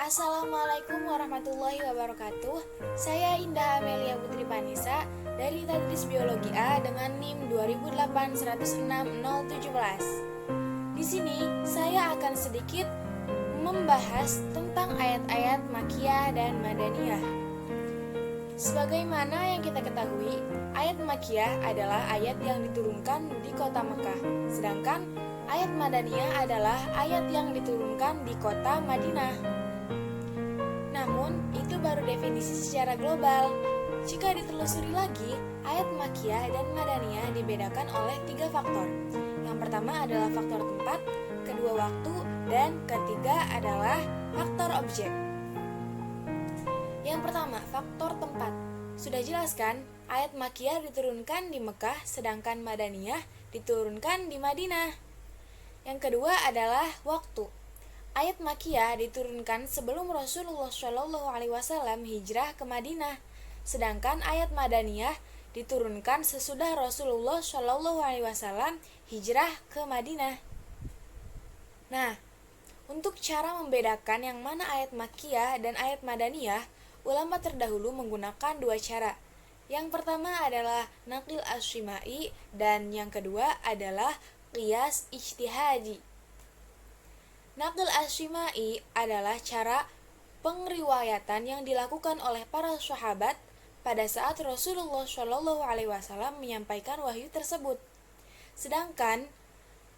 Assalamualaikum warahmatullahi wabarakatuh. Saya Indah Amelia Putri Panisa dari Tadris Biologi A dengan NIM 2008106017. Di sini saya akan sedikit membahas tentang ayat-ayat Makkiyah dan Madaniyah. Sebagaimana yang kita ketahui, ayat Makkiyah adalah ayat yang diturunkan di kota Mekah, sedangkan ayat Madaniyah adalah ayat yang diturunkan di kota Madinah. Namun, itu baru definisi secara global. Jika ditelusuri lagi, ayat Makkiyah dan Madaniyah dibedakan oleh 3 faktor. Yang pertama adalah faktor tempat, kedua waktu, dan ketiga adalah faktor objek. Yang pertama, faktor tempat. Sudah jelas kan, ayat Makkiyah diturunkan di Mekah, sedangkan Madaniyah diturunkan di Madinah. Yang kedua adalah waktu. Ayat Makkiyah diturunkan sebelum Rasulullah SAW hijrah ke Madinah, sedangkan ayat Madaniyah diturunkan sesudah Rasulullah SAW hijrah ke Madinah. Nah, untuk cara membedakan yang mana ayat Makkiyah dan ayat Madaniyah, ulama terdahulu menggunakan 2 cara. Yang pertama adalah naqil asyimai dan yang kedua adalah qiyas ijtihadi. Naqil asyimai adalah cara pengriwayatan yang dilakukan oleh para sahabat pada saat Rasulullah SAW menyampaikan wahyu tersebut. Sedangkan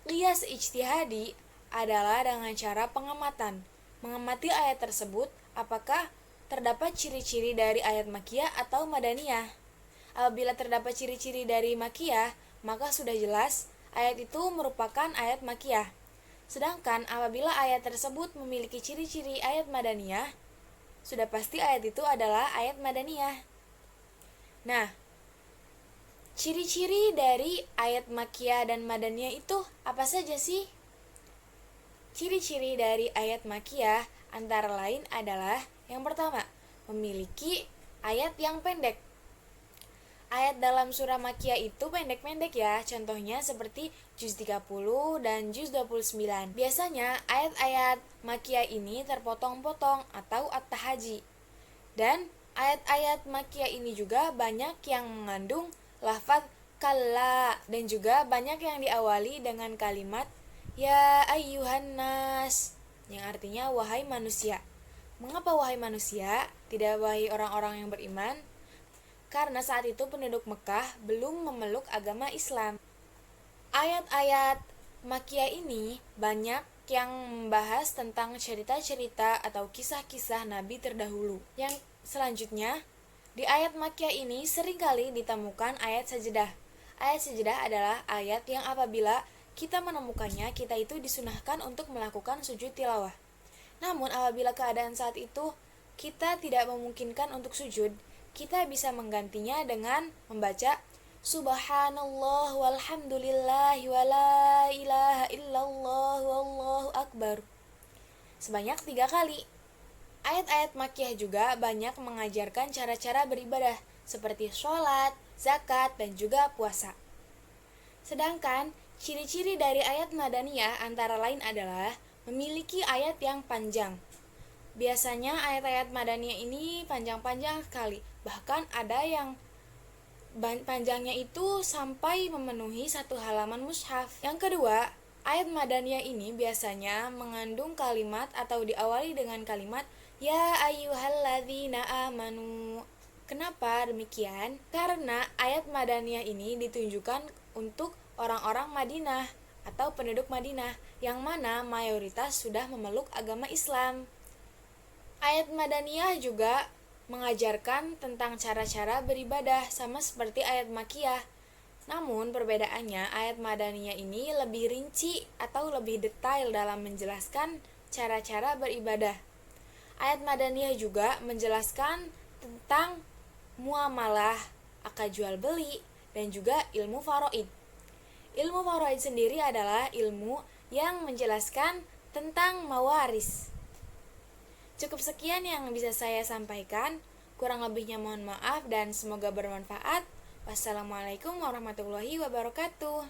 qiyas ijtihadi adalah dengan cara pengamatan, mengamati ayat tersebut apakah terdapat ciri-ciri dari ayat Makkiyah atau Madaniyah. Apabila terdapat ciri-ciri dari Makkiyah, maka sudah jelas ayat itu merupakan ayat Makkiyah. Sedangkan apabila ayat tersebut memiliki ciri-ciri ayat Madaniyah, sudah pasti ayat itu adalah ayat Madaniyah. Nah, ciri-ciri dari ayat Makkiyah dan Madaniyah itu apa saja sih? Ciri-ciri dari ayat Makkiyah antara lain adalah yang pertama, memiliki ayat yang pendek. Ayat dalam surah Makkiyah itu pendek-pendek ya, contohnya seperti juz 30 dan juz 29. Biasanya ayat-ayat Makkiyah ini terpotong-potong atau at-tahaji. Dan ayat-ayat Makkiyah ini juga banyak yang mengandung lafaz kalla dan juga banyak yang diawali dengan kalimat ya ayyuhan nas, yang artinya wahai manusia. Mengapa wahai manusia, tidak wahai orang-orang yang beriman? Karena saat itu penduduk Mekah belum memeluk agama Islam. Ayat-ayat Makkiyah ini banyak yang membahas tentang cerita-cerita atau kisah-kisah Nabi terdahulu. Yang selanjutnya, di ayat Makkiyah ini seringkali ditemukan ayat sajadah. Ayat sajadah adalah ayat yang apabila kita menemukannya, kita itu disunahkan untuk melakukan sujud tilawah. Namun apabila keadaan saat itu kita tidak memungkinkan untuk sujud, kita bisa menggantinya dengan membaca Subhanallah walhamdulillah wa la ilaha illallah wallahu akbar sebanyak 3 kali. Ayat-ayat Makkiyah juga banyak mengajarkan cara-cara beribadah seperti sholat, zakat, dan juga puasa. Sedangkan ciri-ciri dari ayat Madaniyah antara lain adalah memiliki ayat yang panjang. Biasanya ayat-ayat Madaniyah ini panjang-panjang sekali. Bahkan ada yang panjangnya itu sampai memenuhi 1 halaman mushaf. Yang kedua, ayat Madaniyah ini biasanya mengandung kalimat atau diawali dengan kalimat ya ayyuhalladzina amanu. Kenapa demikian? Karena ayat Madaniyah ini ditunjukkan untuk orang-orang Madinah atau penduduk Madinah yang mana mayoritas sudah memeluk agama Islam. Ayat Madaniyah juga mengajarkan tentang cara-cara beribadah sama seperti ayat Makkiyah. Namun perbedaannya ayat Madaniyah ini lebih rinci atau lebih detail dalam menjelaskan cara-cara beribadah. Ayat Madaniyah juga menjelaskan tentang muamalah, akad jual beli, dan juga ilmu faraid. Ilmu faraid sendiri adalah ilmu yang menjelaskan tentang mawaris. Cukup sekian yang bisa saya sampaikan. Kurang lebihnya mohon maaf dan semoga bermanfaat. Wassalamualaikum warahmatullahi wabarakatuh.